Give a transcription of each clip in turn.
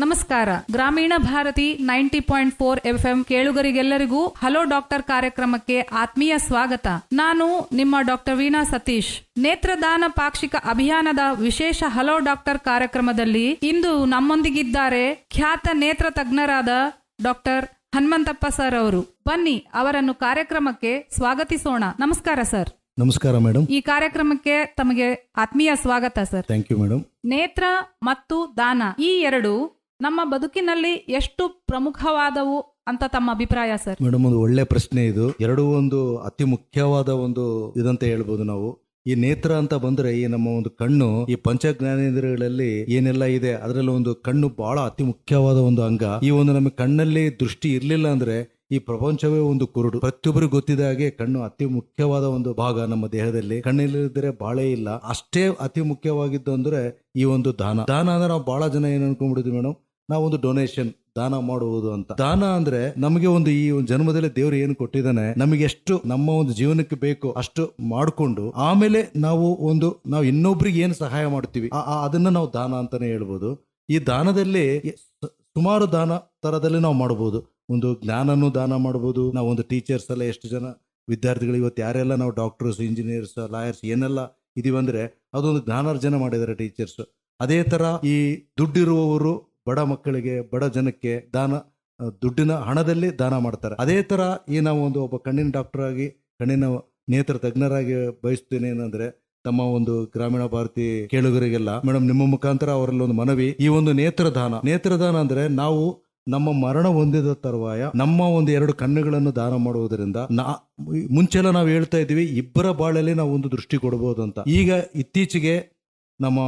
ನಮಸ್ಕಾರ. ಗ್ರಾಮೀಣ Bharati 90.4 FM ಕೇಳುಗರಿಗೆಲ್ಲರಿಗೂ hello doctor ಕಾರ್ಯಕ್ರಮಕ್ಕೆ ಆತ್ಮೀಯ ಸ್ವಾಗತ. ನಾನು ನಿಮ್ಮ ಡಾಕ್ಟರ್ ವೀಣಾ ಸತೀಶ್. ನೇತ್ರದಾನ ಪಾಕ್ಷಿಕ ಅಭಿಯಾನದ ವಿಶೇಷ ಹಲೋ ಡಾಕ್ಟರ್ ಕಾರ್ಯಕ್ರಮದಲ್ಲಿ ಇಂದು ನಮ್ಮೊಂದಿಗಿದ್ದಾರೆ ಖ್ಯಾತ ನೇತ್ರ ತಜ್ಞರಾದ ಡಾಕ್ಟರ್ ಹನುಮಂತಪ್ಪ ಸರ್ ಅವರು. ಬನ್ನಿ ಅವರನ್ನು ಕಾರ್ಯಕ್ರಮಕ್ಕೆ ಸ್ವಾಗತಿಸೋಣ. ನಮಸ್ಕಾರ ಸರ್. ನಮಸ್ಕಾರ ಮೇಡಮ್. ಈ ಕಾರ್ಯಕ್ರಮಕ್ಕೆ ತಮಗೆ ಆತ್ಮೀಯ ಸ್ವಾಗತ ಸರ್. Thank you madam. ನೇತ್ರ ಮತ್ತು ದಾನ ಈ ಎರಡು ನಮ್ಮ ಬದುಕಿನಲ್ಲಿ ಎಷ್ಟು ಪ್ರಮುಖವಾದವು ಅಂತ ತಮ್ಮ ಅಭಿಪ್ರಾಯ ಸರ್? ಮೇಡಮ್, ಒಂದು ಒಳ್ಳೆ ಪ್ರಶ್ನೆ ಇದು. ಎರಡೂ ಒಂದು ಅತಿ ಮುಖ್ಯವಾದ ಒಂದು ಇದಂತ ಹೇಳ್ಬೋದು ನಾವು. ಈ ನೇತ್ರ ಅಂತ ಬಂದ್ರೆ ಈ ನಮ್ಮ ಒಂದು ಕಣ್ಣು, ಈ ಪಂಚ ಜ್ಞಾನೇಂದ್ರಿಯಗಳಲ್ಲಿ ಏನೆಲ್ಲ ಇದೆ ಅದರಲ್ಲಿ ಒಂದು ಕಣ್ಣು ಬಹಳ ಅತಿ ಮುಖ್ಯವಾದ ಒಂದು ಅಂಗ. ಈ ಒಂದು ನಮ್ಮ ಕಣ್ಣಲ್ಲಿ ದೃಷ್ಟಿ ಇರ್ಲಿಲ್ಲ ಅಂದ್ರೆ ಈ ಪ್ರಪಂಚವೇ ಒಂದು ಕುರುಡು. ಪ್ರತಿಯೊಬ್ಬರಿಗೆ ಗೊತ್ತಿದ ಹಾಗೆ ಕಣ್ಣು ಅತಿ ಮುಖ್ಯವಾದ ಒಂದು ಭಾಗ ನಮ್ಮ ದೇಹದಲ್ಲಿ. ಕಣ್ಣಿಲ್ಲದಿದ್ರೆ ಬಾಳೇ ಇಲ್ಲ. ಅಷ್ಟೇ ಅತಿ ಮುಖ್ಯವಾಗಿದ್ದು ಅಂದ್ರೆ ಈ ಒಂದು ದಾನ. ದಾನ ಅಂದ್ರೆ ನಾವು ಬಹಳ ಜನ ಏನ್ ಅನ್ಕೊಂಡ್ಬಿಡಿದ್ವಿ ಮೇಡಮ್, ನಾವೊಂದು ಡೊನೇಷನ್, ದಾನ ಮಾಡುವುದು ಅಂತ. ದಾನ ಅಂದ್ರೆ ನಮಗೆ ಒಂದು ಈ ಒಂದು ಜನ್ಮದಲ್ಲಿ ದೇವರು ಏನು ಕೊಟ್ಟಿದ್ದಾನೆ, ನಮಗೆ ಎಷ್ಟು ನಮ್ಮ ಒಂದು ಜೀವನಕ್ಕೆ ಬೇಕು ಅಷ್ಟು ಮಾಡಿಕೊಂಡು ಆಮೇಲೆ ನಾವು ಇನ್ನೊಬ್ರಿಗೆ ಏನು ಸಹಾಯ ಮಾಡ್ತೀವಿ ಅದನ್ನ ನಾವು ದಾನ ಅಂತಾನೆ ಹೇಳ್ಬೋದು. ಈ ದಾನದಲ್ಲಿ ಸುಮಾರು ದಾನ ತರದಲ್ಲಿ ನಾವು ಮಾಡಬಹುದು. ಒಂದು ಜ್ಞಾನನೂ ದಾನ ಮಾಡಬಹುದು. ನಾವು ಒಂದು ಟೀಚರ್ಸ್ ಎಲ್ಲ ಎಷ್ಟು ಜನ ವಿದ್ಯಾರ್ಥಿಗಳು ಇವತ್ತು ಯಾರೆಲ್ಲ ನಾವು ಡಾಕ್ಟರ್ಸ್, ಇಂಜಿನಿಯರ್ಸ್, ಲಾಯರ್ಸ್ ಏನೆಲ್ಲ ಇದೀವಂದ್ರೆ ಅದೊಂದು ಜ್ಞಾನಾರ್ಜನೆ ಮಾಡಿದ್ದಾರೆ ಟೀಚರ್ಸ್. ಅದೇ ತರ ಈ ದುಡ್ಡಿರುವವರು ಬಡ ಮಕ್ಕಳಿಗೆ, ಬಡ ಜನಕ್ಕೆ ದುಡ್ಡಿನ ಹಣದಲ್ಲಿ ದಾನ ಮಾಡ್ತಾರೆ. ಅದೇ ತರ ಈ ನಾವು ಒಬ್ಬ ಕಣ್ಣಿನ ಡಾಕ್ಟರ್ ಆಗಿ, ಕಣ್ಣಿನ ನೇತ್ರ ತಜ್ಞರಾಗಿ ಬಯಸ್ತೇನೆ ಏನಂದ್ರೆ ತಮ್ಮ ಒಂದು ಗ್ರಾಮೀಣ ಭಾರತಿ ಕೇಳುಗರಿಗೆಲ್ಲ ಮೇಡಮ್, ನಿಮ್ಮ ಮುಖಾಂತರ ಅವರಲ್ಲಿ ಒಂದು ಮನವಿ. ಈ ಒಂದು ನೇತ್ರದಾನ ಅಂದ್ರೆ ನಾವು ನಮ್ಮ ಮರಣ ಹೊಂದಿದ ತರುವಾಯ ನಮ್ಮ ಒಂದು 2 ಕಣ್ಣುಗಳನ್ನು ದಾನ ಮಾಡುವುದರಿಂದ ಮುಂಚೆಲ್ಲ ನಾವು ಹೇಳ್ತಾ ಇದ್ವಿ ಇಬ್ಬರ ಬಾಳಲ್ಲಿ ನಾವು ಒಂದು ದೃಷ್ಟಿ ಕೊಡಬಹುದು ಅಂತ. ಈಗ ಇತ್ತೀಚೆಗೆ ನಮ್ಮ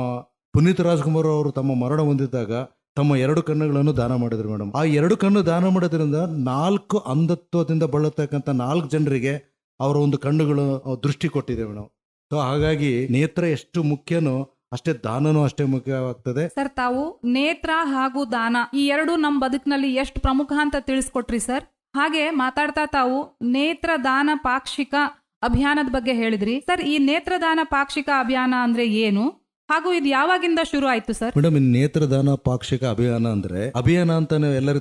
ಪುನೀತ್ ರಾಜ್ಕುಮಾರ್ ಅವರು ತಮ್ಮ ಮರಣ ಹೊಂದಿದಾಗ ತಮ್ಮ 2 ಕಣ್ಣುಗಳನ್ನು ದಾನ ಮಾಡಿದ್ರು ಮೇಡಮ್. ಆ 2 ಕಣ್ಣು ದಾನ ಮಾಡೋದ್ರಿಂದ 4 ಅಂಧತ್ವದಿಂದ ಬಳಲತಕ್ಕಂಥ 4 ಜನರಿಗೆ ಅವರ ಒಂದು ಕಣ್ಣುಗಳು ದೃಷ್ಟಿ ಕೊಟ್ಟಿದೆ ಮೇಡಮ್. ಸೊ ಹಾಗಾಗಿ ನೇತ್ರ ಎಷ್ಟು ಮುಖ್ಯನೋ ಅಷ್ಟೇ ದಾನನೂ ಅಷ್ಟೇ ಮುಖ್ಯವಾಗ್ತದೆ. ಸರ್, ತಾವು ನೇತ್ರ ಹಾಗೂ ದಾನ ಈ ಎರಡು ನಮ್ಮ ಬದುಕಿನಲ್ಲಿ ಎಷ್ಟು ಪ್ರಮುಖ ಅಂತ ತಿಳಿಸ್ಕೊಟ್ರಿ ಸರ್. ಹಾಗೆ ಮಾತಾಡ್ತಾ ತಾವು ನೇತ್ರದಾನ ಪಾಕ್ಷಿಕ ಅಭಿಯಾನದ ಬಗ್ಗೆ ಹೇಳಿದ್ರಿ ಸರ್. ಈ ನೇತ್ರದಾನ ಪಾಕ್ಷಿಕ ಅಭಿಯಾನ ಅಂದ್ರೆ ಏನು ಹಾಗೂ ಇದು ಯಾವಾಗಿಂದ ಶುರು ಆಯ್ತು ಸರ್? ಮೇಡಮ್, ಈ ನೇತ್ರದಾನ ಪಾಕ್ಷಿಕ ಅಭಿಯಾನ ಅಂತಾನೆ ಎಲ್ಲರೂ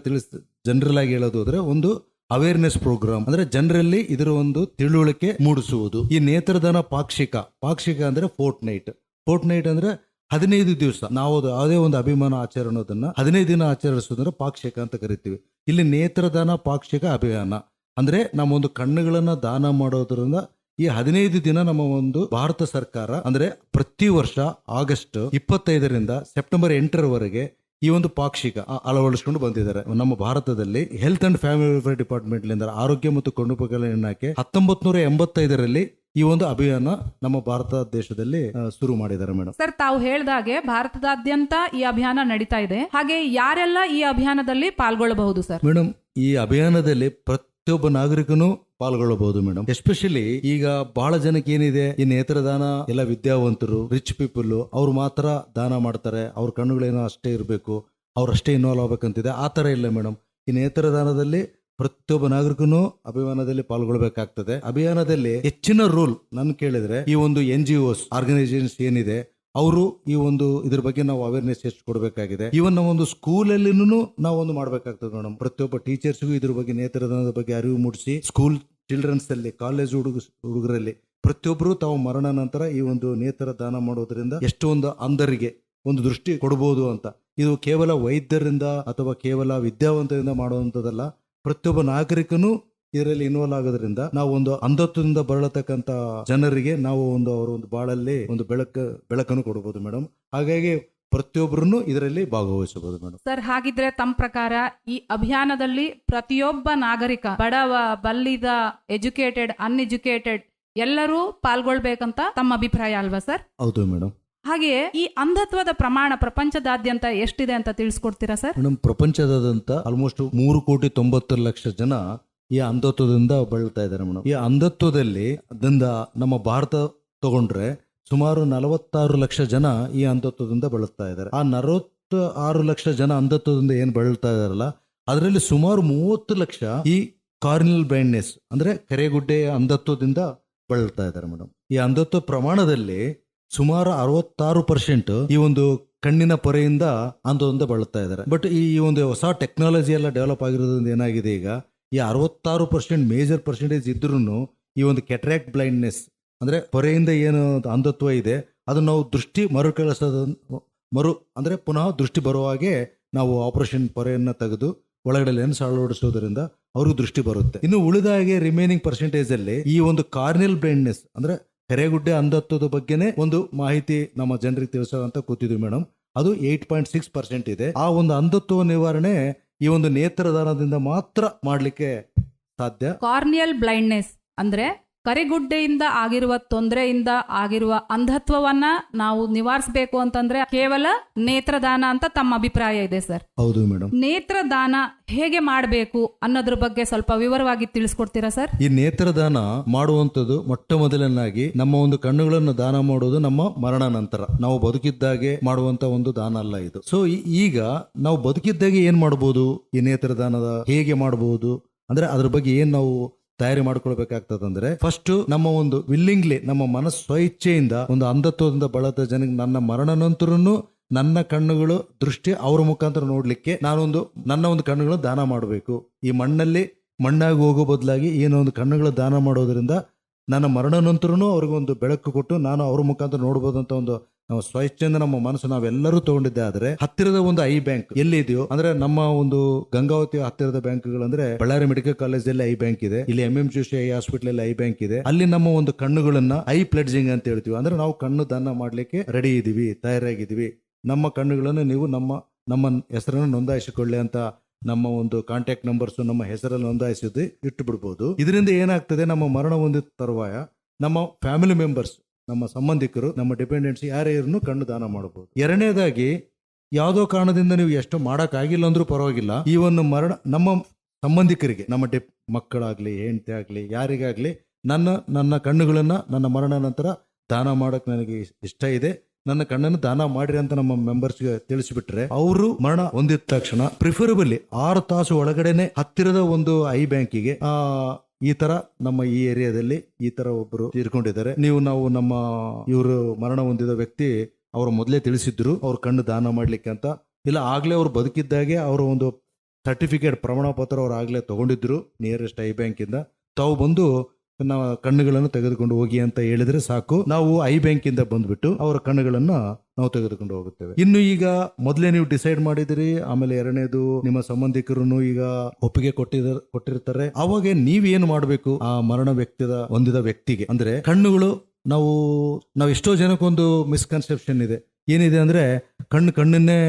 ಜನರಲ್ ಆಗಿ ಹೇಳೋದು ಅಂದ್ರೆ ಒಂದು ಅವೇರ್ನೆಸ್ ಪ್ರೋಗ್ರಾಮ್. ಅಂದ್ರೆ ಜನರಲ್ಲಿ ಇದರ ಒಂದು ತಿಳುವಳಿಕೆ ಮೂಡಿಸುವುದು. ಈ ನೇತ್ರದಾನ ಪಾಕ್ಷಿಕ ಅಂದ್ರೆ ಫೋರ್ಟ್ ನೈಟ್ ಅಂದ್ರೆ 15 ದಿವಸ ನಾವು ಯಾವುದೇ ಒಂದು ಅಭಿಮಾನ ಆಚರಣೋದನ್ನ 15 ದಿನ ಆಚರಿಸೋದನ್ನ ಪಾಕ್ಷಿಕ ಅಂತ ಕರಿತೀವಿ. ಇಲ್ಲಿ ನೇತ್ರದಾನ ಪಾಕ್ಷಿಕ ಅಭಿಯಾನ ಅಂದ್ರೆ ನಮ್ಮ ಒಂದು ಕಣ್ಣುಗಳನ್ನ ದಾನ ಮಾಡೋದ್ರಿಂದ ಈ 15 ದಿನ ನಮ್ಮ ಒಂದು ಭಾರತ ಸರ್ಕಾರ ಅಂದ್ರೆ ಪ್ರತಿ ವರ್ಷ ಆಗಸ್ಟ್ 25ರಿಂದ ಸೆಪ್ಟೆಂಬರ್ 8ರವರೆಗೆ ಈ ಒಂದು ಪಾಕ್ಷಿಕ ಅಳವಡಿಸಿಕೊಂಡು ಬಂದಿದ್ದಾರೆ. ನಮ್ಮ ಭಾರತದಲ್ಲಿ health and family welfare department ಆರೋಗ್ಯ ಮತ್ತು ಕುಟುಂಬ ಕಲ್ಯಾಣ ಇಲಾಖೆ 1985ರಲ್ಲಿ ಈ ಒಂದು ಅಭಿಯಾನ ನಮ್ಮ ಭಾರತ ದೇಶದಲ್ಲಿ ಶುರು ಮಾಡಿದ್ದಾರೆ ಮೇಡಮ್. ಸರ್, ತಾವು ಹೇಳಿದಾಗೆ ಭಾರತದಾದ್ಯಂತ ಈ ಅಭಿಯಾನ ನಡೀತಾ ಇದೆ. ಹಾಗೆ ಯಾರೆಲ್ಲ ಈ ಅಭಿಯಾನದಲ್ಲಿ ಪಾಲ್ಗೊಳ್ಳಬಹುದು ಸರ್? ಮೇಡಮ್, ಈ ಅಭಿಯಾನದಲ್ಲಿ ಪ್ರತಿಯೊಬ್ಬ ನಾಗರಿಕನು ಪಾಲ್ಗೊಳ್ಳಬಹುದು ಮೇಡಮ್. ಎಸ್ಪೆಷಲಿ ಈಗ ಬಹಳ ಜನಕ್ಕೆ ಏನಿದೆ, ಈ ನೇತ್ರದಾನ ಎಲ್ಲ ವಿದ್ಯಾವಂತರು, ರಿಚ್ ಪೀಪಲ್ ಅವ್ರು ಮಾತ್ರ ದಾನ ಮಾಡ್ತಾರೆ. ಅವ್ರ ಕಣ್ಣುಗಳೇನೋ ಅಷ್ಟೇ ಇರಬೇಕು, ಅವ್ರಷ್ಟೇ ಇನ್ವಾಲ್ವ್ ಆಗ್ಬೇಕಂತಿದೆ. ಆ ತರ ಇಲ್ಲ ಮೇಡಮ್. ಈ ನೇತ್ರದಾನದಲ್ಲಿ ಪ್ರತಿಯೊಬ್ಬ ನಾಗರಿಕನು ಅಭಿಯಾನದಲ್ಲಿ ಪಾಲ್ಗೊಳ್ಬೇಕಾಗ್ತದೆ. ಅಭಿಯಾನದಲ್ಲಿ ಹೆಚ್ಚಿನ ರೂಲ್ ನನ್ ಕೇಳಿದ್ರೆ ಈ ಒಂದು NGOs ಆರ್ಗನೈಸೇಷನ್ಸ್ ಏನಿದೆ ಅವರು ಈ ಒಂದು ಇದ್ರ ಬಗ್ಗೆ ನಾವು ಅವೇರ್ನೆಸ್ ಎಷ್ಟು ಕೊಡಬೇಕಾಗಿದೆ. ಇವನ್ ನಾವು ಒಂದು ಸ್ಕೂಲಲ್ಲಿನೂ ನಾವು ಒಂದು ಮಾಡ್ಬೇಕಾಗ್ತದೆ ಮೇಡಮ್. ಪ್ರತಿಯೊಬ್ಬ ಟೀಚರ್ಸ್ಗೂ ಇದ್ರ ಬಗ್ಗೆ, ನೇತ್ರದಾನದ ಬಗ್ಗೆ ಅರಿವು ಮೂಡಿಸಿ ಸ್ಕೂಲ್ ಚಿಲ್ಡ್ರನ್ಸ್ ಅಲ್ಲಿ, ಕಾಲೇಜ್ ಹುಡುಗರಲ್ಲಿ ಪ್ರತಿಯೊಬ್ಬರು ತಾವು ಮರಣ ನಂತರ ಈ ಒಂದು ನೇತ್ರ ದಾನ ಮಾಡೋದ್ರಿಂದ ಎಷ್ಟೊಂದು ಅಂಧರಿಗೆ ಒಂದು ದೃಷ್ಟಿ ಕೊಡಬಹುದು ಅಂತ. ಇದು ಕೇವಲ ವೈದ್ಯರಿಂದ ಅಥವಾ ಕೇವಲ ವಿದ್ಯಾವಂತರಿಂದ ಮಾಡುವಂತದಲ್ಲ. ಪ್ರತಿಯೊಬ್ಬ ನಾಗರಿಕನು ಇದರಲ್ಲಿ ಇನ್ವಾಲ್ವ್ ಆಗೋದ್ರಿಂದ ನಾವು ಒಂದು ಅಂಧತ್ವದಿಂದ ಬರಳತಕ್ಕಂತ ಜನರಿಗೆ ನಾವು ಅವರ ಒಂದು ಬಾಳಲ್ಲಿ ಒಂದು ಬೆಳಕನ್ನು ಕೊಡಬಹುದು ಮೇಡಮ್. ಹಾಗಾಗಿ ಪ್ರತಿಯೊಬ್ಬರನ್ನು ಇದರಲ್ಲಿ ಭಾಗವಹಿಸಬಹುದು ಮೇಡಮ್. ಸರ್, ಹಾಗಿದ್ರೆ ತಮ್ಮ ಪ್ರಕಾರ ಈ ಅಭಿಯಾನದಲ್ಲಿ ಪ್ರತಿಯೊಬ್ಬ ನಾಗರಿಕ, ಬಡವ, ಬಲ್ಲಿದ, ಎಜುಕೇಟೆಡ್, ಅನ್ಎಜುಕೇಟೆಡ್ ಎಲ್ಲರೂ ಪಾಲ್ಗೊಳ್ಬೇಕಂತ ತಮ್ಮ ಅಭಿಪ್ರಾಯ ಅಲ್ವಾ ಸರ್? ಹೌದು ಮೇಡಮ್. ಹಾಗೆಯೇ ಈ ಅಂಧತ್ವದ ಪ್ರಮಾಣ ಪ್ರಪಂಚದಾದ್ಯಂತ ಎಷ್ಟಿದೆ ಅಂತ ತಿಳಿಸ್ಕೊಡ್ತೀರಾ ಸರ್? ಮೇಡಮ್, ಪ್ರಪಂಚದಾದ್ಯಂತ ಆಲ್ಮೋಸ್ಟ್ 3,90,00,000 ಜನ ಈ ಅಂಧತ್ವದಿಂದ ಬಳಲ್ತಾ ಇದ್ದಾರೆ ಮೇಡಮ್. ಈ ಅಂಧತ್ವದಲ್ಲಿ ನಮ್ಮ ಭಾರತ ತಗೊಂಡ್ರೆ ಸುಮಾರು 46 ಲಕ್ಷ ಜನ ಈ ಅಂಧತ್ವದಿಂದ ಬಳಲ್ತಾ ಇದ್ದಾರೆ. ಆ 46 ಲಕ್ಷ ಜನ ಅಂಧತ್ವದಿಂದ ಏನ್ ಬಳಲ್ತಾ ಇದಾರಲ್ಲ ಅದರಲ್ಲಿ ಸುಮಾರು 30 ಲಕ್ಷ ಈ ಕಾರ್ನಿಯಲ್ ಬ್ಲೈಂಡ್ನೆಸ್ ಅಂದ್ರೆ ಕರೆಗುಡ್ಡೆಯ ಅಂಧತ್ವದಿಂದ ಬಳಲ್ತಾ ಇದ್ದಾರೆ ಮೇಡಮ್. ಈ ಅಂಧತ್ವ ಪ್ರಮಾಣದಲ್ಲಿ ಸುಮಾರು 66% ಈ ಒಂದು ಕಣ್ಣಿನ ಪೊರೆಯಿಂದ ಅಂಧದಿಂದ ಬಳಲ್ತಾ ಇದ್ದಾರೆ. ಬಟ್ ಈ ಒಂದು ಹೊಸ ಟೆಕ್ನಾಲಜಿ ಎಲ್ಲ ಡೆವಲಪ್ ಆಗಿರೋದ್ರಿಂದ ಏನಾಗಿದೆ, ಈಗ ಈ 66% ಮೇಜರ್ ಪರ್ಸೆಂಟೇಜ್ ಇದ್ರೂ ಈ ಒಂದು ಕೆಟ್ರಾಕ್ಟ್ ಬ್ಲೈಂಡ್ನೆಸ್ ಅಂದ್ರೆ ಪೊರೆಯಿಂದ ಏನು ಅಂಧತ್ವ ಇದೆ ಅದು ನಾವು ದೃಷ್ಟಿ ಅಂದ್ರೆ ಪುನಃ ದೃಷ್ಟಿ ಬರುವ ಹಾಗೆ ನಾವು ಆಪರೇಷನ್ ಪೊರೆಯನ್ನ ತೆಗೆದು ಒಳಗಡೆ ಲೆನ್ಸ್ ಅಳವಡಿಸೋದ್ರಿಂದ ಅವ್ರಿಗೆ ದೃಷ್ಟಿ ಬರುತ್ತೆ. ಇನ್ನು ಉಳಿದ ಹಾಗೆ ರಿಮೈನಿಂಗ್ ಪರ್ಸೆಂಟೇಜ್ ಅಲ್ಲಿ ಈ ಒಂದು ಕಾರ್ನಿಯಲ್ ಬ್ಲೈಂಡ್ನೆಸ್ ಅಂದ್ರೆ ಕರೆಗುಡ್ಡೆ ಅಂಧತ್ವದ ಬಗ್ಗೆನೇ ಒಂದು ಮಾಹಿತಿ ನಮ್ಮ ಜನರಿಗೆ ತಿಳಿಸೋ ಅಂತ ಕೂತಿದ್ವಿ ಮೇಡಮ್. ಅದು 8.6% ಇದೆ. ಆ ಒಂದು ಅಂಧತ್ವ ನಿವಾರಣೆ ಈ ಒಂದು ನೇತ್ರದಾನದಿಂದ ಮಾತ್ರ ಮಾಡ್ಲಿಕ್ಕೆ ಸಾಧ್ಯ. ಕಾರ್ನಿಯಲ್ ಬ್ಲೈಂಡ್ನೆಸ್ ಅಂದ್ರೆ ಕರಿಗುಡ್ಡೆಯಿಂದ ಆಗಿರುವ ತೊಂದರೆಯಿಂದ ಆಗಿರುವ ಅಂಧತ್ವವನ್ನ ನಾವು ನಿವಾರಿಸಬೇಕು ಅಂತಂದ್ರೆ ಕೇವಲ ನೇತ್ರದಾನ ಅಂತ ತಮ್ಮ ಅಭಿಪ್ರಾಯ ಇದೆ ಸರ್. ಹೌದು ಮೇಡಮ್. ನೇತ್ರದಾನ ಹೇಗೆ ಮಾಡಬೇಕು ಅನ್ನೋದ್ರ ಬಗ್ಗೆ ಸ್ವಲ್ಪ ವಿವರವಾಗಿ ತಿಳಿಸ್ಕೊಡ್ತೀರಾ ಸರ್? ಈ ನೇತ್ರದಾನ ಮಾಡುವಂಥದ್ದು ಮೊಟ್ಟ ಮೊದಲನಾಗಿ ನಮ್ಮ ಒಂದು ಕಣ್ಣುಗಳನ್ನು ದಾನ ಮಾಡೋದು ನಮ್ಮ ಮರಣ ನಂತರ, ನಾವು ಬದುಕಿದ್ದಾಗೆ ಮಾಡುವಂತ ಒಂದು ದಾನ ಅಲ್ಲ ಇದು. ಸೊ ಈಗ ನಾವು ಬದುಕಿದ್ದಾಗೆ ಏನ್ ಮಾಡಬಹುದು, ಈ ನೇತ್ರದಾನದ ಹೇಗೆ ಮಾಡಬಹುದು ಅಂದ್ರೆ ಅದ್ರ ಬಗ್ಗೆ ಏನ್ ನಾವು ತಯಾರಿ ಮಾಡ್ಕೊಳ್ಬೇಕಾಗ್ತದಂದ್ರೆ, ಫಸ್ಟ್ ನಮ್ಮ ಒಂದು ವಿಲ್ಲಿಂಗ್ಲಿ ನಮ್ಮ ಮನಸ್ಸು ಸ್ವಇಚ್ಛೆಯಿಂದ ಒಂದು ಅಂಧತ್ವದಿಂದ ಬಳದ ಜನಕ್ಕೆ ನನ್ನ ಮರಣ ನಂತರನು ನನ್ನ ಕಣ್ಣುಗಳು ದೃಷ್ಟಿ ಅವ್ರ ಮುಖಾಂತರ ನೋಡ್ಲಿಕ್ಕೆ ನಾನೊಂದು ನನ್ನ ಒಂದು ಕಣ್ಣುಗಳು ದಾನ ಮಾಡಬೇಕು. ಈ ಮಣ್ಣಾಗಿ ಹೋಗೋ ಬದಲಾಗಿ ಏನೋ ಒಂದು ಕಣ್ಣುಗಳು ದಾನ ಮಾಡೋದ್ರಿಂದ ನನ್ನ ಮರಣ ನಂತರನು ಅವ್ರಿಗೊಂದು ಬೆಳಕು ಕೊಟ್ಟು ನಾನು ಅವ್ರ ಮುಖಾಂತರ ನೋಡ್ಬೋದು ಅಂತ ಒಂದು ನಾವು ಸ್ವಇಚ್ಛೆಯಿಂದ ನಮ್ಮ ಮನಸ್ಸು ನಾವೆಲ್ಲರೂ ತಗೊಂಡಿದ್ದೆ. ಆದ್ರೆ ಹತ್ತಿರದ ಒಂದು ಐ ಬ್ಯಾಂಕ್ ಎಲ್ಲಿದೆಯೋ ಅಂದ್ರೆ ನಮ್ಮ ಒಂದು ಗಂಗಾವತಿ ಹತ್ತಿರದ ಬ್ಯಾಂಕ್ಗಳು ಅಂದ್ರೆ ಬಳ್ಳಾರಿ ಮೆಡಿಕಲ್ ಕಾಲೇಜಲ್ಲಿ ಐ ಬ್ಯಾಂಕ್ ಇದೆ, ಇಲ್ಲಿ MMGC ಐ ಹಾಸ್ಪಿಟಲ್ ಅಲ್ಲಿ ಐ ಬ್ಯಾಂಕ್ ಇದೆ. ಅಲ್ಲಿ ನಮ್ಮ ಒಂದು ಕಣ್ಣುಗಳನ್ನ ಐ ಪ್ಲೆಡ್ಜಿಂಗ್ ಅಂತ ಹೇಳ್ತೀವಿ. ಅಂದ್ರೆ ನಾವು ಕಣ್ಣು ದಾನ ಮಾಡ್ಲಿಕ್ಕೆ ರೆಡಿ ಇದೀವಿ, ತಯಾರಾಗಿದ್ದೀವಿ. ನಮ್ಮ ಕಣ್ಣುಗಳನ್ನು ನೀವು ನಮ್ಮ ಹೆಸರನ್ನು ನೋಂದಾಯಿಸಿಕೊಳ್ಳಿ ಅಂತ ನಮ್ಮ ಒಂದು ಕಾಂಟ್ಯಾಕ್ಟ್ ನಂಬರ್ಸ್ ನಮ್ಮ ಹೆಸರಲ್ಲಿ ನೋಂದಾಯಿಸಿದ್ದು ಇಟ್ಟು ಬಿಡ್ಬೋದು. ಇದರಿಂದ ಏನಾಗ್ತದೆ, ನಮ್ಮ ಮರಣ ಹೊಂದಿದ ತರುವಾಯ ನಮ್ಮ ಫ್ಯಾಮಿಲಿ ಮೆಂಬರ್ಸ್, ನಮ್ಮ ಸಂಬಂಧಿಕರು, ನಮ್ಮ ಡಿಪೆಂಡೆಂಟ್ಸ್ ಯಾರೇ ಇರನ್ನು ಕಣ್ಣು ದಾನ ಮಾಡಬಹುದು. ಎರಡನೇದಾಗಿ ಯಾವುದೋ ಕಾರಣದಿಂದ ನೀವು ಎಷ್ಟು ಮಾಡೋಕ್ಕಾಗಿಲ್ಲ ಅಂದ್ರೂ ಪರವಾಗಿಲ್ಲ, ಈ ಒಂದು ನಮ್ಮ ಸಂಬಂಧಿಕರಿಗೆ, ನಮ್ಮ ಮಕ್ಕಳಾಗ್ಲಿ ಹೆಂಡತಿ ಆಗ್ಲಿ ಯಾರಿಗಾಗ್ಲಿ ನನ್ನ ಕಣ್ಣುಗಳನ್ನ ನನ್ನ ಮರಣ ನಂತರ ದಾನ ಮಾಡಕ್ ನನಗೆ ಇಷ್ಟ ಇದೆ, ನನ್ನ ಕಣ್ಣನ್ನು ದಾನ ಮಾಡಿರಿ ಅಂತ ನಮ್ಮ ಮೆಂಬರ್ಸ್ಗೆ ತಿಳಿಸಿಬಿಟ್ರೆ ಅವರು ಮರಣ ಹೊಂದಿದ ತಕ್ಷಣ ಪ್ರಿಫರಬಲಿ 6 ತಾಸು ಒಳಗಡೆನೆ ಹತ್ತಿರದ ಒಂದು ಐ ಬ್ಯಾಂಕಿಗೆ ಈ ತರ ನಮ್ಮ ಈ ಏರಿಯಾದಲ್ಲಿ ಈ ತರ ಒಬ್ಬರು ತೀರ್ಕೊಂಡಿದ್ದಾರೆ, ನಾವು ನಮ್ಮ ಇವರು ಮರಣ ಹೊಂದಿದ ವ್ಯಕ್ತಿ ಅವರು ಮೊದಲೇ ತಿಳಿಸಿದ್ರು ಅವ್ರ ಕಣ್ಣು ದಾನ ಮಾಡ್ಲಿಕ್ಕೆ ಅಂತ. ಇಲ್ಲ ಆಗ್ಲೇ ಅವ್ರು ಬದುಕಿದ್ದಾಗೆ ಅವರ ಒಂದು ಸರ್ಟಿಫಿಕೇಟ್ ಪ್ರಮಾಣ ಪತ್ರ ಅವ್ರು ಆಗ್ಲೇ ತಗೊಂಡಿದ್ರು ನಿಯರೆಸ್ಟ್ ಐ ಬ್ಯಾಂಕ್ ಇಂದ. ತಾವು ಬಂದು ನಾವು ಕಣ್ಣುಗಳನ್ನು ತೆಗೆದುಕೊಂಡು ಹೋಗಿ ಅಂತ ಹೇಳಿದ್ರೆ ಸಾಕು, ನಾವು ಐ ಬ್ಯಾಂಕ್ ಇಂದ ಬಂದ್ಬಿಟ್ಟು ಅವರ ಕಣ್ಣುಗಳನ್ನ ನಾವು ತೆಗೆದುಕೊಂಡು ಹೋಗುತ್ತೇವೆ. ಇನ್ನು ಈಗ ಮೊದಲೇ ನೀವು ಡಿಸೈಡ್ ಮಾಡಿದಿರಿ, ಆಮೇಲೆ ಎರಡನೇದು ನಿಮ್ಮ ಸಂಬಂಧಿಕರು ಈಗ ಒಪ್ಪಿಗೆ ಕೊಟ್ಟಿರ್ತಾರೆ, ಅವಾಗ ನೀವೇನು ಮಾಡಬೇಕು, ಆ ಮರಣ ಹೊಂದಿದ ವ್ಯಕ್ತಿಗೆ ಅಂದ್ರೆ ಕಣ್ಣುಗಳು ನಾವು ಎಷ್ಟೋ ಜನಕ್ಕೊಂದು ಮಿಸ್ಕನ್ಸೆಪ್ಷನ್ ಇದೆ, ಏನಿದೆ ಅಂದ್ರೆ ಕಣ್ಣನ್ನೇ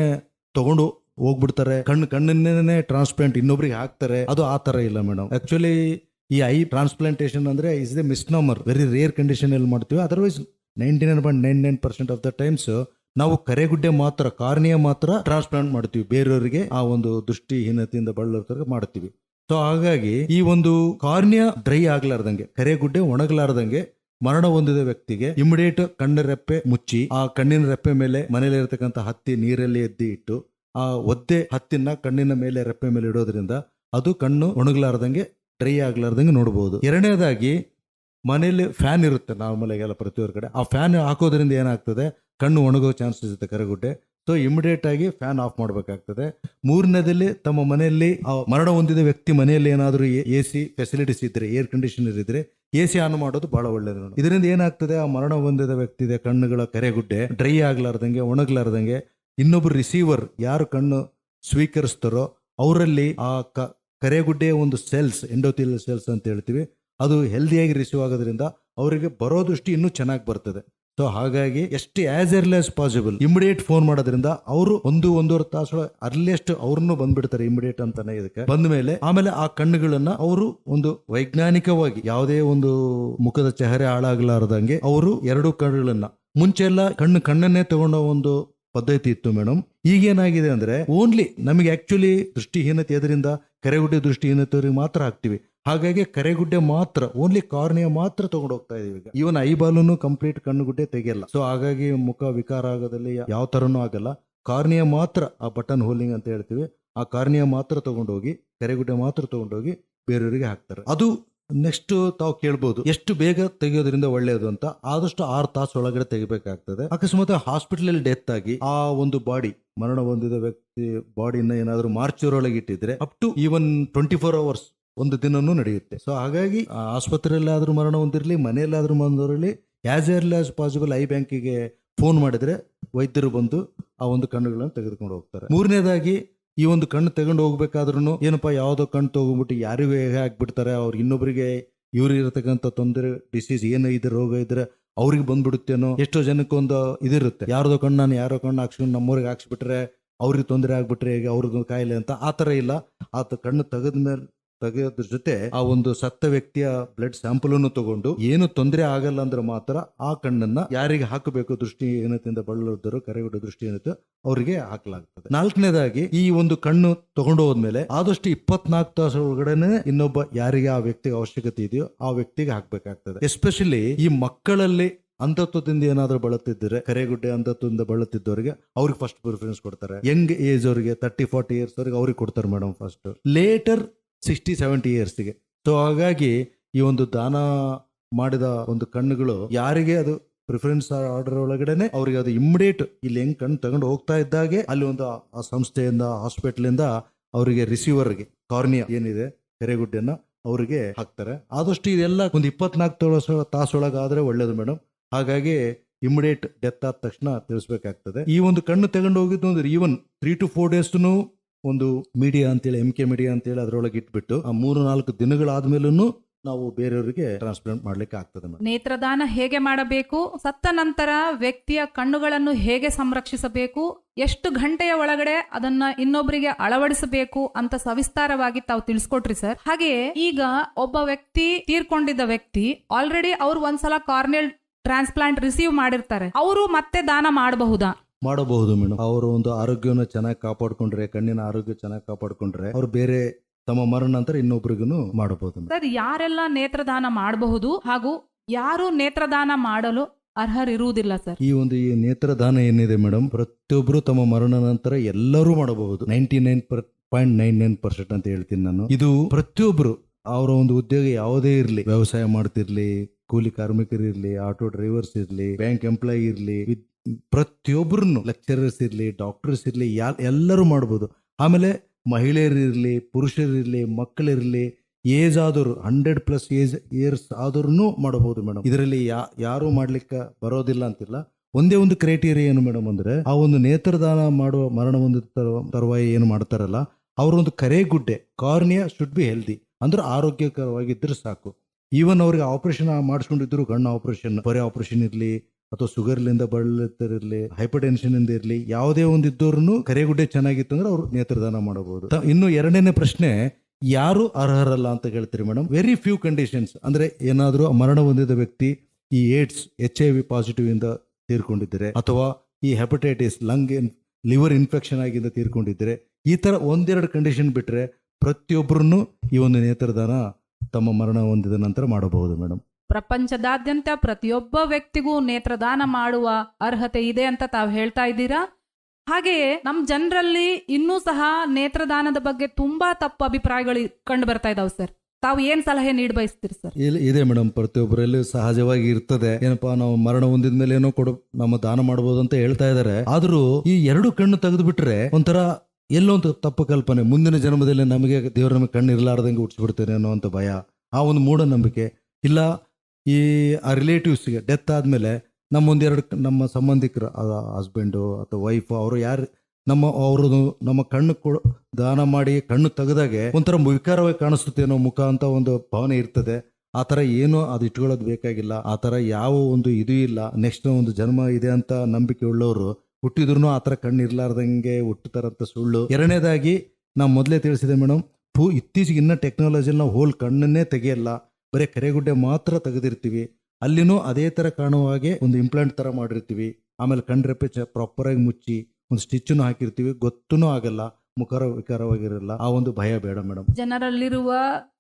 ತಗೊಂಡು ಹೋಗ್ಬಿಡ್ತಾರೆ, ಕಣ್ಣನ್ನೇ ಟ್ರಾನ್ಸ್ಪ್ಲಾಂಟ್ ಇನ್ನೊಬ್ರಿಗೆ ಹಾಕ್ತಾರೆ. ಅದು ಆ ತರ ಇಲ್ಲ ಮೇಡಮ್. ಆಕ್ಚುಲಿ ಈ ಐ ಟ್ರಾನ್ಸ್ಪ್ಲಾಂಟೇಶನ್ ಅಂದ್ರೆ is the misnomer, very rare condition ಅಲ್ಲಿ ಮಾಡ್ತೀವಿ. ಅದರ್ವೈಸ್ 99.99% ಆಫ್ ದ ಟೈಮ್ಸ್ ನಾವು ಕರೆಗುಡ್ಡೆ ಮಾತ್ರ, ಕಾರ್ನಿಯ ಮಾತ್ರ ಟ್ರಾನ್ಸ್ಪ್ಲಾಂಟ್ ಮಾಡ್ತೀವಿ, ಬೇರೆಯವರಿಗೆ ಆ ಒಂದು ದೃಷ್ಟಿಹೀನತೆಯಿಂದ ಬಳಲೋರಿಗೆ ಮಾಡ್ತೀವಿ. ಸೊ ಹಾಗಾಗಿ ಈ ಒಂದು ಕಾರ್ನಿಯ ಡ್ರೈ ಆಗ್ಲಾರ್ದಂಗೆ, ಕರೆಗುಡ್ಡೆ ಒಣಗಲಾರ್ದಂಗೆ ಮರಣ ಹೊಂದಿದ ವ್ಯಕ್ತಿಗೆ ಇಮಿಡಿಯೇಟ್ ಕಣ್ಣಿನ ರೆಪ್ಪೆ ಮುಚ್ಚಿ, ಆ ಕಣ್ಣಿನ ರೆಪ್ಪೆ ಮೇಲೆ ಮನೇಲಿ ಇರತಕ್ಕಂಥ ಹತ್ತಿ ನೀರಲ್ಲಿ ಎದ್ದಿ ಇಟ್ಟು ಆ ಒದ್ದೆ ಹತ್ತಿನ ಕಣ್ಣಿನ ಮೇಲೆ ರೆಪ್ಪೆ ಮೇಲೆ ಇಡೋದ್ರಿಂದ ಅದು ಕಣ್ಣು ಒಣಗಲಾರ್ದಂಗೆ ಡ್ರೈ ಆಗ್ಲಾರ್ದಂಗೆ ನೋಡಬಹುದು. ಎರಡನೇದಾಗಿ ಮನೇಲಿ ಫ್ಯಾನ್ ಇರುತ್ತೆ ನಾರ್ಮಲ್ ಆಗಿ ಎಲ್ಲ ಪ್ರತಿಯೊಂದು ಕಡೆ, ಆ ಫ್ಯಾನ್ ಹಾಕೋದ್ರಿಂದ ಏನಾಗ್ತದೆ, ಕಣ್ಣು ಒಣಗೋ ಚಾನ್ಸಸ್ ಇರುತ್ತೆ ಕರೆಗುಡ್ಡೆ. ಸೊ ಇಮಿಡಿಯೇಟ್ ಆಗಿ ಫ್ಯಾನ್ ಆಫ್ ಮಾಡಬೇಕಾಗ್ತದೆ. ಮೂರನೇದಲ್ಲಿ ತಮ್ಮ ಮನೆಯಲ್ಲಿ ಮರಣ ಹೊಂದಿದ ವ್ಯಕ್ತಿ ಮನೆಯಲ್ಲಿ ಏನಾದರೂ AC ಫೆಸಿಲಿಟೀಸ್ ಇದ್ರೆ, ಏರ್ ಕಂಡೀಷನರ್ ಇದ್ರೆ AC ಆನ್ ಮಾಡೋದು ಬಹಳ ಒಳ್ಳೇದು. ಇದರಿಂದ ಏನಾಗ್ತದೆ, ಆ ಮರಣ ಹೊಂದಿದ ವ್ಯಕ್ತಿಯ ಕಣ್ಣುಗಳ ಕರೆಗುಡ್ಡೆ ಡ್ರೈ ಆಗ್ಲಾರ್ದಂಗೆ ಒಣಗ್ಲಾರ್ದಂಗೆ ಇನ್ನೊಬ್ರು ರಿಸೀವರ್ ಯಾರು ಕಣ್ಣು ಸ್ವೀಕರಿಸ್ತಾರೋ ಅವರಲ್ಲಿ ಆ ಕರೆಗುಡ್ಡೆಯ ಒಂದು ಸೆಲ್ಸ್, ಎಂಡೋಥೆಲಿಯಲ್ ಸೆಲ್ಸ್ ಅಂತ ಹೇಳ್ತೀವಿ, ಅದು ಹೆಲ್ದಿಯಾಗಿ ರಿಸೀವ್ ಆಗೋದ್ರಿಂದ ಅವರಿಗೆ ಬರೋ ದೃಷ್ಟಿ ಇನ್ನೂ ಚೆನ್ನಾಗಿ ಬರ್ತದೆ. ಸೊ ಹಾಗಾಗಿ ಎಷ್ಟು as early as possible immediate phone ಮಾಡೋದ್ರಿಂದ ಅವರು 1-1.5 ತಾಸು ಅರ್ಲಿಯಸ್ಟ್ ಅವ್ರನ್ನು ಬಂದ್ಬಿಡ್ತಾರೆ ಇಮಿಡಿಯೇಟ್ ಅಂತಾನೆ. ಇದಕ್ಕೆ ಬಂದ ಮೇಲೆ ಆಮೇಲೆ ಆ ಕಣ್ಣುಗಳನ್ನ ಅವರು ಒಂದು ವೈಜ್ಞಾನಿಕವಾಗಿ ಯಾವುದೇ ಒಂದು ಮುಖದ ಚೆಹರೆ ಹಾಳಾಗಲಾರದಂಗೆ ಅವರು 2 ಕಣ್ಣುಗಳನ್ನ, ಮುಂಚೆ ಎಲ್ಲ ಕಣ್ಣನ್ನೇ ತಗೊಂಡ ಒಂದು ಪದ್ಧತಿ ಇತ್ತು ಮೇಡಮ್. ಈಗೇನಾಗಿದೆ ಅಂದ್ರೆ ಓನ್ಲಿ ನಮಗೆ ಆಕ್ಚುಲಿ ದೃಷ್ಟಿಹೀನತೆ ಇದರಿಂದ ಕರೆಗುಡ್ಡೆ ದೃಷ್ಟಿಹೀನತೆಯವರಿಗೆ ಮಾತ್ರ ಹಾಕ್ತಿವಿ. ಹಾಗಾಗಿ ಕರೆಗುಡ್ಡೆ ಮಾತ್ರ, ಓನ್ಲಿ ಕಾರ್ನಿಯ ಮಾತ್ರ ತಗೊಂಡು ಹೋಗ್ತಾ ಇದೀವಿ. ಈವನ್ ಐಬಾಲನ್ನು ಕಂಪ್ಲೀಟ್ ಕಣ್ಣುಗುಡ್ಡೆ ತೆಗೆಯಲ್ಲ. ಸೊ ಹಾಗಾಗಿ ಮುಖ ವಿಕಾರ ಆಗೋದಲ್ಲಿ ಯಾವ ತರನೂ ಆಗಲ್ಲ. ಕಾರ್ನಿಯ ಮಾತ್ರ, ಆ ಬಟನ್ ಹೋಲಿಂಗ್ ಅಂತ ಹೇಳ್ತೀವಿ, ಆ ಕಾರ್ನಿಯ ಮಾತ್ರ ತಗೊಂಡೋಗಿ ಕರೆಗುಡ್ಡೆ ಮಾತ್ರ ತಗೊಂಡೋಗಿ ಬೇರೆಯವರಿಗೆ ಹಾಕ್ತಾರೆ. ಅದು ನೆಕ್ಸ್ಟ್ ತಾವು ಕೇಳ್ಬೋದು ಎಷ್ಟು ಬೇಗ ತೆಗೆಯೋದ್ರಿಂದ ಒಳ್ಳೆಯದು ಅಂತ. ಆದಷ್ಟು 6 ತಾಸು ಒಳಗಡೆ ತೆಗಿಬೇಕಾಗ್ತದೆ. ಅಕಸ್ಮಾತ್ ಹಾಸ್ಪಿಟಲ್ ಡೆತ್ ಆಗಿ ಆ ಒಂದು ಬಾಡಿ, ಮರಣ ಹೊಂದಿದ ವ್ಯಕ್ತಿ ಬಾಡಿನ ಏನಾದ್ರು ಮಾರ್ಚೂರೊಳಗೆ ಇಟ್ಟಿದ್ರೆ ಅಪ್ ಟು ಈವನ್ 24 ಅವರ್ಸ್, ಒಂದು ದಿನನೂ ನಡೆಯುತ್ತೆ. ಸೊ ಹಾಗಾಗಿ ಆಸ್ಪತ್ರೆಯಲ್ಲಿ ಆದ್ರೂ ಮರಣ ಹೊಂದಿರಲಿ, ಮನೆಯಲ್ಲಾದ್ರೂ ಬಂದಿರಲಿ, as early as possible eye ಬ್ಯಾಂಕಿಗೆ ಫೋನ್ ಮಾಡಿದ್ರೆ ವೈದ್ಯರು ಬಂದು ಆ ಒಂದು ಕಣ್ಣುಗಳನ್ನು ತೆಗೆದುಕೊಂಡು ಹೋಗ್ತಾರೆ. ಮೂರನೇದಾಗಿ, ಈ ಒಂದು ಕಣ್ಣು ತಗೊಂಡು ಹೋಗ್ಬೇಕಾದ್ರೂ ಏನಪ್ಪಾ ಯಾವ್ದೋ ಕಣ್ಣು ತಗೊಂಡ್ಬಿಟ್ಟು ಯಾರಿಗೂ ಹೇಗೆ ಹಾಕ್ಬಿಡ್ತಾರೆ, ಅವ್ರು ಇನ್ನೊಬ್ಬರಿಗೆ ಇವ್ರಿಗೆ ಇರತಕ್ಕಂಥ ತೊಂದರೆ, ಡಿಸೀಸ್ ಏನೋ ಇದೆ, ರೋಗ ಇದ್ರೆ ಅವ್ರಿಗೆ ಬಂದ್ಬಿಡುತ್ತೇನೋ. ಎಷ್ಟೋ ಜನಕ್ಕೆ ಒಂದು ಇದಿರುತ್ತೆ, ಯಾರ್ದೋ ಕಣ್ಣು ನಾನು ಯಾರೋ ಕಣ್ಣು ಹಾಕ್ಸ್ಕೊಂಡು ನಮ್ಮೂರಿಗೆ ಹಾಕ್ಸ್ಬಿಟ್ರೆ ಅವ್ರಿಗೆ ತೊಂದರೆ ಆಗ್ಬಿಟ್ರೆ ಹೇಗೆ, ಅವ್ರಿಗೊಂದು ಕಾಯಿಲೆ ಅಂತ. ಆ ಥರ ಇಲ್ಲ. ಆತ ಕಣ್ಣು ತೆಗೆಯೋದ್ರ ಜೊತೆ ಆ ಒಂದು ಸತ್ತ ವ್ಯಕ್ತಿಯ ಬ್ಲಡ್ ಸ್ಯಾಂಪಲ್ ಅನ್ನು ತಗೊಂಡು ಏನು ತೊಂದರೆ ಆಗಲ್ಲ ಅಂದ್ರೆ ಮಾತ್ರ ಆ ಕಣ್ಣನ್ನ ಯಾರಿಗೆ ಹಾಕಬೇಕು, ದೃಷ್ಟಿ ಏನತಿಂದ ಬಳಲಿದ್ದರು, ಕರೆಗುಡ್ಡ ದೃಷ್ಟಿ ಏನತ್ತೆ ಅವರಿಗೆ ಹಾಕಲಾಗ್ತದೆ. ನಾಲ್ಕನೇದಾಗಿ, ಈ ಒಂದು ಕಣ್ಣು ತಗೊಂಡು ಹೋದ್ಮೇಲೆ ಆದಷ್ಟು 24 ತಾಸು ಒಳಗಡೆನೆ ಇನ್ನೊಬ್ಬ ಯಾರಿಗೆ ಆ ವ್ಯಕ್ತಿಗೆ ಅವಶ್ಯಕತೆ ಇದೆಯೋ ಆ ವ್ಯಕ್ತಿಗೆ ಹಾಕ್ಬೇಕಾಗ್ತದೆ. ಎಸ್ಪೆಷಲಿ ಈ ಮಕ್ಕಳಲ್ಲಿ ಅಂಧತ್ವದಿಂದ ಏನಾದ್ರೂ ಬಳಲ್ತಿದ್ರೆ, ಕರೆಗುಡ್ಡೆ ಅಂಧತ್ವದಿಂದ ಬಳಲ್ತಿದ್ದವರಿಗೆ ಅವ್ರಿಗೆ ಫಸ್ಟ್ ಪ್ರಿಫರೆನ್ಸ್ ಕೊಡ್ತಾರೆ. ಯಂಗ್ ಏಜ್ ಅವರಿಗೆ 30-40 ಇಯರ್ಸ್ ಅವರಿಗೆ ಅವ್ರಿಗೆ ಕೊಡ್ತಾರೆ ಮೇಡಮ್ ಫಸ್ಟ್. ಲೇಟರ್ 60-70 ಇಯರ್ಸ್ಗೆ. ಸೊ ಹಾಗಾಗಿ ಈ ಒಂದು ದಾನ ಮಾಡಿದ ಒಂದು ಕಣ್ಣುಗಳು ಯಾರಿಗೆ ಅದು ಪ್ರಿಫರೆನ್ಸ್ ಆರ್ಡರ್ ಒಳಗಡೆನೆ ಅವ್ರಿಗೆ ಅದು ಇಮ್ಮಿಡಿಯೇಟ್ ಇಲ್ಲಿ ಹೆಂಗ್ ಕಣ್ಣು ತಗೊಂಡು ಹೋಗ್ತಾ ಇದ್ದಾಗೆ ಅಲ್ಲಿ ಒಂದು ಆ ಸಂಸ್ಥೆಯಿಂದ, ಹಾಸ್ಪಿಟಲಿಂದ ಅವರಿಗೆ ರಿಸೀವರ್ಗೆ ಕಾರ್ನಿಯಾ ಏನಿದೆ ಕರೆಗುಡ್ಡೆನ ಅವರಿಗೆ ಹಾಕ್ತಾರೆ. ಆದಷ್ಟು ಇದೆಲ್ಲ ಒಂದು 24 ತಾಸೊಳಗಾದ್ರೆ ಒಳ್ಳೇದು ಮೇಡಮ್. ಹಾಗಾಗಿ ಇಮಿಡಿಯೇಟ್ ಡೆತ್ ಆದ ತಕ್ಷಣ ತಿಳಿಸ್ಬೇಕಾಗ್ತದೆ. ಈ ಒಂದು ಕಣ್ಣು ತಗೊಂಡು ಹೋಗಿದ್ದು ಅಂದ್ರೆ ಈವನ್ 3 to 4 days ಒಂದು ಮೀಡಿಯಾ ಅಂತೇಳಿ, MK ಮೀಡಿಯಾ ಅಂತೇಳಿ ಅದರೊಳಗೆ ಇಟ್ಬಿಟ್ಟು ಆ 3-4 ದಿನಗಳಾದ್ಮೇಲೂ ನಾವು ಬೇರೆಯವರಿಗೆ ಟ್ರಾನ್ಸ್ಪ್ಲಾಂಟ್ ಮಾಡ್ಲಿಕ್ಕೆ ಆಗ್ತದೆ. ನೇತ್ರದಾನ ಹೇಗೆ ಮಾಡಬೇಕು, ಸತ್ತ ನಂತರ ವ್ಯಕ್ತಿಯ ಕಣ್ಣುಗಳನ್ನು ಹೇಗೆ ಸಂರಕ್ಷಿಸಬೇಕು, ಎಷ್ಟು ಗಂಟೆಯ ಒಳಗಡೆ ಅದನ್ನ ಇನ್ನೊಬ್ಬರಿಗೆ ಅಳವಡಿಸಬೇಕು ಅಂತ ಸವಿಸ್ತಾರವಾಗಿ ತಾವು ತಿಳಿಸ್ಕೊಟ್ರಿ ಸರ್. ಹಾಗೆಯೇ ಈಗ ಒಬ್ಬ ವ್ಯಕ್ತಿ ತೀರ್ಕೊಂಡಿದ್ದ ವ್ಯಕ್ತಿ ಆಲ್ರೆಡಿ ಅವ್ರು ಒಂದ್ಸಲ ಕಾರ್ನಿಯಲ್ ಟ್ರಾನ್ಸ್ಪ್ಲಾಂಟ್ ರಿಸೀವ್ ಮಾಡಿರ್ತಾರೆ, ಅವರು ಮತ್ತೆ ದಾನ ಮಾಡಬಹುದಾ? ಮಾಡಬಹುದು ಮೇಡಮ್. ಅವರು ಒಂದು ಆರೋಗ್ಯವನ್ನು ಚೆನ್ನಾಗಿ ಕಾಪಾಡ್ಕೊಂಡ್ರೆ, ಕಣ್ಣಿನ ಆರೋಗ್ಯ ಚೆನ್ನಾಗಿ ಕಾಪಾಡ್ಕೊಂಡ್ರೆ ಅವ್ರು ಬೇರೆ ತಮ್ಮ ಮರಣ ನಂತರ ಇನ್ನೊಬ್ರಿಗೂ ಮಾಡಬಹುದು. ಸರ್, ಯಾರೆಲ್ಲ ನೇತ್ರದಾನ ಮಾಡಬಹುದು ಹಾಗೂ ಯಾರು ನೇತ್ರದಾನ ಮಾಡಲು ಅರ್ಹರಿರುವುದಿಲ್ಲ ಸರ್? ಈ ನೇತ್ರದಾನ ಏನಿದೆ ಮೇಡಮ್, ಪ್ರತಿಯೊಬ್ರು ತಮ್ಮ ಮರಣ ನಂತರ ಎಲ್ಲರೂ ಮಾಡಬಹುದು. 99.99% ಅಂತ ಹೇಳ್ತೀನಿ ನಾನು. ಇದು ಪ್ರತಿಯೊಬ್ರು ಅವರ ಒಂದು ಉದ್ಯೋಗ ಯಾವುದೇ ಇರಲಿ, ವ್ಯವಸಾಯ ಮಾಡ್ತಿರ್ಲಿ, ಕೂಲಿ ಕಾರ್ಮಿಕರಿರ್ಲಿ, ಆಟೋ ಡ್ರೈವರ್ಸ್ ಇರ್ಲಿ, ಬ್ಯಾಂಕ್ ಎಂಪ್ಲಾಯಿ ಇರ್ಲಿ, ಪ್ರತಿಯೊಬ್ರು, ಲೆಕ್ಚರರ್ಸ್ ಇರ್ಲಿ, ಡಾಕ್ಟರ್ಸ್ ಇರ್ಲಿ, ಎಲ್ಲರೂ ಮಾಡ್ಬೋದು. ಆಮೇಲೆ ಮಹಿಳೆಯರಿರ್ಲಿ, ಪುರುಷರಿರ್ಲಿ, ಮಕ್ಕಳಿರ್ಲಿ, ಏಜ್ ಆದವರು 100+ ಇಯರ್ಸ್ ಆದ್ರೂ ಮಾಡಬಹುದು ಮೇಡಮ್. ಇದರಲ್ಲಿ ಯಾರು ಮಾಡ್ಲಿಕ್ಕೆ ಬರೋದಿಲ್ಲ ಅಂತಿಲ್ಲ. ಒಂದೇ ಒಂದು ಕ್ರೈಟೀರಿಯಾ ಏನು ಮೇಡಮ್ ಅಂದ್ರೆ, ಆ ಒಂದು ನೇತ್ರದಾನ ಮಾಡುವ ಮರಣ ಹೊಂದಿದ ತರುವಾಯ ಏನು ಮಾಡ್ತಾರಲ್ಲ, ಅವರೊಂದು ಕರೆಗುಡ್ಡೆ ಕಾರ್ನಿಯಾ ಶುಡ್ ಬಿ ಹೆಲ್ದಿ, ಅಂದ್ರೆ ಆರೋಗ್ಯಕರವಾಗಿದ್ರೆ ಸಾಕು. ಈವನ್ ಅವ್ರಿಗೆ ಆಪರೇಷನ್ ಮಾಡಿಸ್ಕೊಂಡಿದ್ರು, ಕಣ್ಣು ಆಪರೇಷನ್, ಬರೀ ಆಪರೇಷನ್ ಇರ್ಲಿ ಅಥವಾ ಶುಗರ್ಲಿಂದ ಬಳಲಿರ್ಲಿ, ಹೈಪರ್ ಟೆನ್ಷನ್ ಇಂದ ಇರ್ಲಿ, ಯಾವುದೇ ಒಂದು ಇದ್ದವ್ರು ಕರೆಗುಡ್ಡೆ ಚೆನ್ನಾಗಿತ್ತು ಅಂದ್ರೆ ಅವ್ರು ನೇತ್ರದಾನ ಮಾಡಬಹುದು. ಇನ್ನು ಎರಡನೇ ಪ್ರಶ್ನೆ, ಯಾರು ಅರ್ಹರಲ್ಲ ಅಂತ ಹೇಳ್ತೀರಿ ಮೇಡಮ್. ವೆರಿ ಫ್ಯೂ ಕಂಡೀಷನ್ಸ್, ಅಂದ್ರೆ ಏನಾದ್ರೂ ಮರಣ ಹೊಂದಿದ ವ್ಯಕ್ತಿ ಈ ಏಡ್ಸ್, HIV ಪಾಸಿಟಿವ್ ಇಂದ ತೀರ್ಕೊಂಡಿದ್ರೆ, ಅಥವಾ ಈ ಹೆಪಟೈಟಿಸ್, ಲಿವರ್ ಇನ್ಫೆಕ್ಷನ್ ಆಗಿಂದ ತೀರ್ಕೊಂಡಿದ್ರೆ, ಈ ತರ 1-2 ಕಂಡೀಷನ್ ಬಿಟ್ರೆ ಪ್ರತಿಯೊಬ್ಬರನ್ನು ಈ ಒಂದು ನೇತ್ರದಾನ ತಮ್ಮ ಮರಣ ಹೊಂದಿದ ನಂತರ ಮಾಡಬಹುದು ಮೇಡಮ್. ಪ್ರಪಂಚದಾದ್ಯಂತ ಪ್ರತಿಯೊಬ್ಬ ವ್ಯಕ್ತಿಗೂ ನೇತ್ರದಾನ ಮಾಡುವ ಅರ್ಹತೆ ಇದೆ ಅಂತ ತಾವು ಹೇಳ್ತಾ ಇದ್ದೀರಾ. ಹಾಗೆಯೇ ನಮ್ಮ ಜನರಲ್ಲಿ ಇನ್ನೂ ಸಹ ನೇತ್ರದಾನದ ಬಗ್ಗೆ ತುಂಬಾ ತಪ್ಪು ಅಭಿಪ್ರಾಯಗಳು ಕಂಡು ಬರ್ತಾ ಇದಾವೆ ಸರ್. ತಾವು ಏನ್ ಸಲಹೆ ನೀಡ ಬಯಸ್ತೀರಿ ಸರ್? ಇದೆ ಮೇಡಮ್, ಪ್ರತಿಯೊಬ್ಬರಲ್ಲಿ ಸಹಜವಾಗಿ ಇರ್ತದೆ. ಏನಪ್ಪಾ, ನಾವು ಮರಣ ಹೊಂದಿದ ಮೇಲೆ ಏನೋ ನಮ್ಮ ದಾನ ಮಾಡಬಹುದು ಅಂತ ಹೇಳ್ತಾ ಇದಾರೆ. ಆದ್ರೂ ಈ 2 ಕಣ್ಣು ತೆಗೆದು ಬಿಟ್ರೆ ಒಂಥರ ಎಲ್ಲೋ ಒಂದು ತಪ್ಪು ಕಲ್ಪನೆ, ಮುಂದಿನ ಜನ್ಮದಲ್ಲಿ ನಮಗೆ ದೇವರು ನಮಗೆ ಕಣ್ಣು ಇರ್ಲಾರ್ದಂಗೆ ಹುಟ್ಟಿಸ್ಬಿಡ್ತೇನೆ ಅನ್ನೋ ಅಂತ ಭಯ, ಆ ಒಂದು ಮೂಢನಂಬಿಕೆ. ಇಲ್ಲ, ಈ ರಿಲೇಟಿವ್ಸ್ಗೆ ಡೆತ್ ಆದ್ಮೇಲೆ ನಮ್ಮ ಸಂಬಂಧಿಕರು, ಹಸ್ಬೆಂಡು ಅಥವಾ ವೈಫ್, ಅವರು ಯಾರು ನಮ್ಮ ಕಣ್ಣು ದಾನ ಮಾಡಿ ಕಣ್ಣು ತೆಗೆದಾಗೆ ಒಂಥರ ವಿಕಾರವಾಗಿ ಕಾಣಿಸುತ್ತೇನೋ ಮುಖ ಅಂತ ಒಂದು ಭಾವನೆ ಇರ್ತದೆ. ಆ ಥರ ಏನೋ ಅದು ಇಟ್ಕೊಳ್ಳೋದು ಬೇಕಾಗಿಲ್ಲ. ಆ ಥರ ಯಾವ ಒಂದು ಇದು ಇಲ್ಲ. ನೆಕ್ಸ್ಟ್ ಒಂದು ಜನ್ಮ ಇದೆ ಅಂತ ನಂಬಿಕೆ ಉಳ್ಳವರು ಹುಟ್ಟಿದ್ರು ಆ ಥರ ಕಣ್ಣು ಇರ್ಲಾರ್ದಂಗೆ ಹುಟ್ಟುತ್ತಾರಂತ ಸುಳ್ಳು. ಎರಡನೇದಾಗಿ ನಾವು ಮೊದಲೇ ತಿಳಿಸಿದೆ ಮೇಡಮ್, ಇತ್ತೀಚೆಗೆ ಇನ್ನ ಟೆಕ್ನಾಲಜಿಯಲ್ಲಿ ನಾವು ಹೋಲ್ ಕಣ್ಣನ್ನೇ ತೆಗೆಯಲ್ಲ, ಬರೀ ಕರೆಗುಡ್ಡೆ ಮಾತ್ರ ತೆಗೆದಿರ್ತೀವಿ. ಅಲ್ಲಿನೂ ಅದೇ ತರ ಕಾಣುವ ಹಾಗೆ ಒಂದು ಇಂಪ್ಲಾಂಟ್ ತರ ಮಾಡಿರ್ತೀವಿ. ಆಮೇಲೆ ಕಣ್ರೆಪ್ಪೆ ಪ್ರಾಪರ್ ಆಗಿ ಮುಚ್ಚಿ ಒಂದು ಸ್ಟಿಚ್ನು ಹಾಕಿರ್ತೀವಿ, ಗೊತ್ತೂ ಆಗಲ್ಲ, ಮುಖರ ವಿಕಾರವಾಗಿರಲ್ಲ. ಆ ಒಂದು ಭಯ ಬೇಡ ಮೇಡಮ್. ಜನರಲ್ಲಿರುವ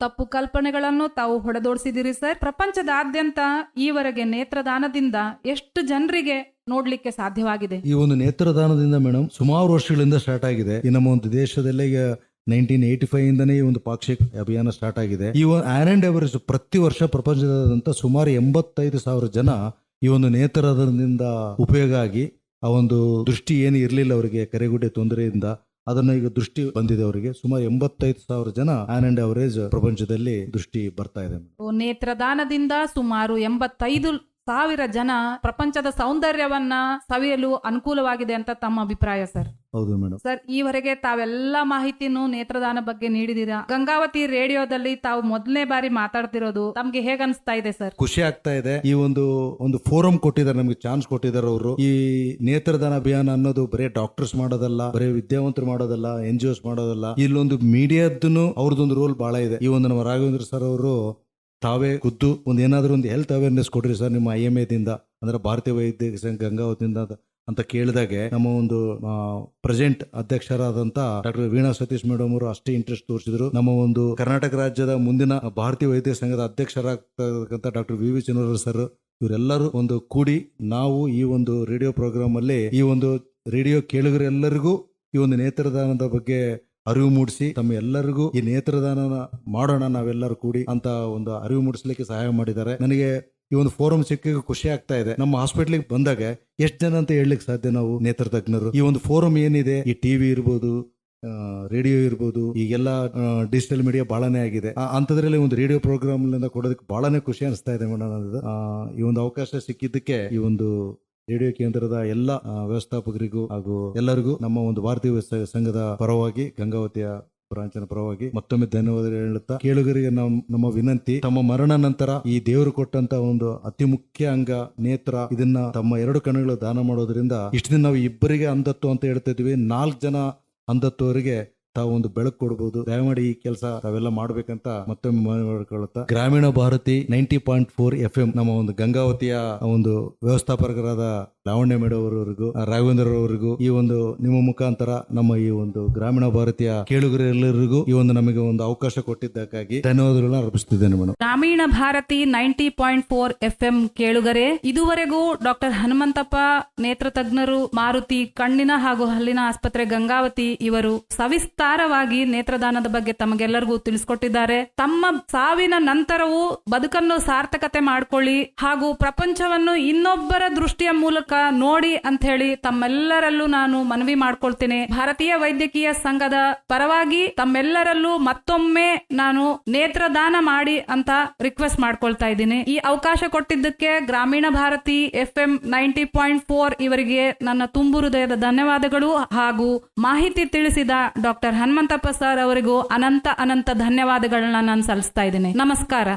ತಪ್ಪು ಕಲ್ಪನೆಗಳನ್ನು ತಾವು ಹೊಡೆದೋಡಿಸಿದಿರಿ ಸರ್. ಪ್ರಪಂಚದಾದ್ಯಂತ ಈವರೆಗೆ ನೇತ್ರದಾನದಿಂದ ಎಷ್ಟು ಜನರಿಗೆ ನೋಡ್ಲಿಕ್ಕೆ ಸಾಧ್ಯವಾಗಿದೆ? ಈ ಒಂದು ನೇತ್ರದಾನದಿಂದ ಮೇಡಮ್ ಸುಮಾರು ವರ್ಷಗಳಿಂದ ಸ್ಟಾರ್ಟ್ ಆಗಿದೆ. ಈ ನಮ್ಮ ಒಂದು ದೇಶದಲ್ಲೇ 1985 ಇಂದನೇ ಈ ಒಂದು ಪಾಕ್ಷಿಕ ಅಭಿಯಾನ ಸ್ಟಾರ್ಟ್ ಆಗಿದೆ. ಈ ಆನ್ ಅಂಡ್ ಎವರೇಜ್ ಪ್ರತಿ ವರ್ಷ ಪ್ರಪಂಚದಾದ್ಯಂತ ಸುಮಾರು 85,000 ಜನ ಈ ಒಂದು ನೇತ್ರದಿಂದ ಉಪಯೋಗ ಆಗಿ ಆ ಒಂದು ದೃಷ್ಟಿ ಏನು ಇರಲಿಲ್ಲ ಅವರಿಗೆ ಕರೆಗುಡ್ಡೆ ತೊಂದರೆಯಿಂದ, ಅದನ್ನ ಈಗ ದೃಷ್ಟಿ ಬಂದಿದೆ ಅವರಿಗೆ. ಸುಮಾರು 85,000 ಜನ ಆನ್ ಅಂಡ್ ಅವರೇಜ್ ಪ್ರಪಂಚದಲ್ಲಿ ದೃಷ್ಟಿ ಬರ್ತಾ ಇದೆ. ನೇತ್ರದಾನದಿಂದ ಸುಮಾರು 85,000 ಜನ ಪ್ರಪಂಚದ ಸೌಂದರ್ಯವನ್ನ ಸವಿಯಲು ಅನುಕೂಲವಾಗಿದೆ ಅಂತ ತಮ್ಮ ಅಭಿಪ್ರಾಯ ಸರ್? ಹೌದು ಮೇಡಮ್. ಸರ್, ಈವರೆಗೆ ತಾವೆಲ್ಲ ಮಾಹಿತಿನೂ ನೇತ್ರದಾನ ಬಗ್ಗೆ ನೀಡಿದೀರಾ. ಗಂಗಾವತಿ ರೇಡಿಯೋದಲ್ಲಿ ತಾವು ಮೊದಲನೇ ಬಾರಿ ಮಾತಾಡ್ತಿರೋದು ತಮ್ಗೆ ಹೇಗ ಅನಿಸ್ತಾ ಇದೆ ಸರ್? ಖುಷಿ ಆಗ್ತಾ ಇದೆ. ಈ ಒಂದು ಫೋರಂ ಕೊಟ್ಟಿದ್ದಾರೆ, ನಮ್ಗೆ ಚಾನ್ಸ್ ಕೊಟ್ಟಿದ್ದಾರೆ ಅವರು. ಈ ನೇತ್ರದಾನ ಅಭಿಯಾನ ಅನ್ನೋದು ಬರೀ ಡಾಕ್ಟರ್ಸ್ ಮಾಡೋದಲ್ಲ, ಬರೀ ವಿದ್ಯಾವಂತರು ಮಾಡೋದಲ್ಲ, NGOs ಮಾಡೋದಲ್ಲ. ಇಲ್ಲೊಂದು ಮೀಡಿಯಾದನ್ನು ಅವ್ರದ್ದೊಂದು ರೋಲ್ ಬಹಳ ಇದೆ. ಈ ಒಂದು ನಮ್ಮ ರಾಘವೇಂದ್ರ ಸರ್ ಅವರು ತಾವೇ ಖುದ್ದು ಏನಾದರೂ ಒಂದು ಹೆಲ್ತ್ ಅವೇರ್ನೆಸ್ ಕೊಡ್ರಿ ಸರ್ ನಿಮ್ಮ IMA ದಿಂದ, ಅಂದ್ರೆ ಭಾರತೀಯ ವೈದ್ಯ ಸಂಘ ಗಂಗಾವತಿಯಿಂದ ಅಂತ ಕೇಳಿದಾಗೆ ನಮ್ಮ ಒಂದು ಪ್ರೆಸೆಂಟ್ ಅಧ್ಯಕ್ಷರಾದಂತ ಡಾಕ್ಟರ್ ವೀಣಾ ಸತೀಶ್ ಮೇಡಮ್ ಅವರು ಅಷ್ಟೇ ಇಂಟ್ರೆಸ್ಟ್ ತೋರಿಸಿದ್ರು. ನಮ್ಮ ಒಂದು ಕರ್ನಾಟಕ ರಾಜ್ಯದ ಮುಂದಿನ ಭಾರತೀಯ ವೈದ್ಯ ಸಂಘದ ಅಧ್ಯಕ್ಷರಾಗ್ತಕ್ಕಂಥ ಡಾಕ್ಟರ್ VV ಚಿನ್ನೂರು ಸರ್, ಇವರೆಲ್ಲರೂ ಒಂದು ಕೂಡಿ ನಾವು ಈ ಒಂದು ರೇಡಿಯೋ ಪ್ರೋಗ್ರಾಮ್ ಅಲ್ಲಿ ಈ ಒಂದು ರೇಡಿಯೋ ಕೇಳುಗರೆಲ್ಲರಿಗೂ ಈ ಒಂದು ನೇತ್ರದಾನದ ಬಗ್ಗೆ ಅರಿವು ಮೂಡಿಸಿ ತಮ್ಮ ಎಲ್ಲರಿಗೂ ಈ ನೇತ್ರದಾನ ಮಾಡೋಣ ನಾವೆಲ್ಲರೂ ಕೂಡಿ ಅಂತ ಒಂದು ಅರಿವು ಮೂಡಿಸ್ಲಿಕ್ಕೆ ಸಹಾಯ ಮಾಡಿದ್ದಾರೆ. ನನಗೆ ಈ ಒಂದು ಫೋರಂ ಸಿಕ್ಕ ಖುಷಿ ಆಗ್ತಾ ಇದೆ. ನಮ್ಮ ಹಾಸ್ಪಿಟ್ಲಿಗೆ ಬಂದಾಗ ಎಷ್ಟು ಜನ ಅಂತ ಹೇಳಲಿಕ್ಕೆ ಸಾಧ್ಯ ನಾವು ನೇತ್ರ ತಜ್ಞರು. ಈ ಒಂದು ಫೋರಂ ಏನಿದೆ, ಈ TV ಇರ್ಬೋದು, ರೇಡಿಯೋ ಇರ್ಬೋದು, ಈಗೆಲ್ಲ ಡಿಜಿಟಲ್ ಮೀಡಿಯಾ ಬಹಳನೇ ಆಗಿದೆ. ಅಂತದ್ರಲ್ಲಿ ಒಂದು ರೇಡಿಯೋ ಪ್ರೋಗ್ರಾಮ್ ಕೊಡೋದಕ್ಕೆ ಬಹಳನೇ ಖುಷಿ ಅನಿಸ್ತಾ ಇದೆ ಮೇಡಮ್. ಈ ಒಂದು ಅವಕಾಶ ಸಿಕ್ಕಿದ್ದಕ್ಕೆ ಈ ಒಂದು ರೇಡಿಯೋ ಕೇಂದ್ರದ ಎಲ್ಲ ವ್ಯವಸ್ಥಾಪಕರಿಗೂ ಹಾಗೂ ಎಲ್ಲರಿಗೂ ನಮ್ಮ ಒಂದು ಭಾರತೀಯ ಸಂಘದ ಪರವಾಗಿ, ಗಂಗಾವತಿಯ ಬ್ರಾಂಚಿನ ಪರವಾಗಿ ಮತ್ತೊಮ್ಮೆ ಧನ್ಯವಾದ ಹೇಳುತ್ತಾ, ಕೇಳುಗರಿಗೆ ನಮ್ಮ ವಿನಂತಿ, ತಮ್ಮ ಮರಣ ನಂತರ ಈ ದೇವರು ಕೊಟ್ಟಂತ ಒಂದು ಅತಿ ಮುಖ್ಯ ಅಂಗ ನೇತ್ರ, ಇದನ್ನ ತಮ್ಮ 2 ಕಣ್ಣುಗಳು ದಾನ ಮಾಡೋದ್ರಿಂದ ಇಷ್ಟು ದಿನ ನಾವು ಇಬ್ಬರಿಗೆ ಅಂಧತ್ವ ಅಂತ ಹೇಳ್ತಾ ಇದ್ವಿ, 4 ಜನ ಅಂಧತ್ವರಿಗೆ ತಾವು ಒಂದು ಬೆಳಕು ಕೊಡಬಹುದು. ದಯಮಾಡಿ ಈ ಕೆಲಸ ತಾವೆಲ್ಲ ಮಾಡ್ಬೇಕಂತ ಮತ್ತೊಮ್ಮೆ ಮನವಿ ಮಾಡಿಕೊಳ್ಳುತ್ತಾ, ಗ್ರಾಮೀಣ ಭಾರತಿ 90.4 FM ನಮ್ಮ ಒಂದು ಗಂಗಾವತಿಯ ಒಂದು ವ್ಯವಸ್ಥಾಪಕರಾದ ಲಾವಣ್ಯ ಮೇಡಮ್ ಅವರವರಿಗೂ, ರಾಘವೇಂದ್ರ ಅವರಿಗೂ ಈ ಒಂದು ನಿಮ್ಮ ಮುಖಾಂತರ ನಮ್ಮ ಈ ಒಂದು ಗ್ರಾಮೀಣ ಭಾರತೀಯ ಕೇಳುಗರೆಲ್ಲರಿಗೂ ಈ ಒಂದು ನಮಗೆ ಒಂದು ಅವಕಾಶ ಕೊಟ್ಟಿದ್ದಕ್ಕಾಗಿ ಧನ್ಯವಾದಗಳನ್ನ ಅರ್ಪಿಸುತ್ತಿದ್ದೇನೆ ಮೇಡಮ್. ಗ್ರಾಮೀಣ ಭಾರತಿ 90.4 FM ಕೇಳುಗರೆ, ಇದುವರೆಗೂ ಡಾಕ್ಟರ್ ಹನುಮಂತಪ್ಪ ನೇತ್ರ ತಜ್ಞರು, ಮಾರುತಿ ಕಣ್ಣಿನ ಹಾಗೂ ಹಲ್ಲಿನ ಆಸ್ಪತ್ರೆ ಗಂಗಾವತಿ ಇವರು ಸವಿಸ್ತಾರವಾಗಿ ನೇತ್ರದಾನದ ಬಗ್ಗೆ ತಮಗೆಲ್ಲರಿಗೂ ತಿಳಿಸ್ಕೊಟ್ಟಿದ್ದಾರೆ. ತಮ್ಮ ಸಾವಿನ ನಂತರವೂ ಬದುಕನ್ನು ಸಾರ್ಥಕತೆ ಮಾಡ್ಕೊಳ್ಳಿ ಹಾಗೂ ಪ್ರಪಂಚವನ್ನು ಇನ್ನೊಬ್ಬರ ದೃಷ್ಟಿಯ ಮೂಲಕ ನೋಡಿ ಅಂತ ಹೇಳಿ ತಮ್ಮೆಲ್ಲರಲ್ಲೂ ನಾನು ಮನವಿ ಮಾಡ್ಕೊಳ್ತೇನೆ. ಭಾರತೀಯ ವೈದ್ಯಕೀಯ ಸಂಘದ ಪರವಾಗಿ ತಮ್ಮೆಲ್ಲರಲ್ಲೂ ಮತ್ತೊಮ್ಮೆ ನಾನು ನೇತ್ರದಾನ ಮಾಡಿ ಅಂತ ರಿಕ್ವೆಸ್ಟ್ ಮಾಡ್ಕೊಳ್ತಾ ಇದ್ದೀನಿ. ಈ ಅವಕಾಶ ಕೊಟ್ಟಿದ್ದಕ್ಕೆ ಗ್ರಾಮೀಣ ಭಾರತಿ FM 90.4 ಇವರಿಗೆ ನನ್ನ ತುಂಬು ಹೃದಯದ ಧನ್ಯವಾದಗಳು ಹಾಗೂ ಮಾಹಿತಿ ತಿಳಿಸಿದ ಡಾಕ್ಟರ್ ಹನುಮಂತಪ್ಪ ಸರ್ ಅವರಿಗೂ ಅನಂತ ಧನ್ಯವಾದಗಳನ್ನ ನಾನು ಸಲ್ಲಿಸ್ತಾ ಇದ್ದೀನಿ. ನಮಸ್ಕಾರ.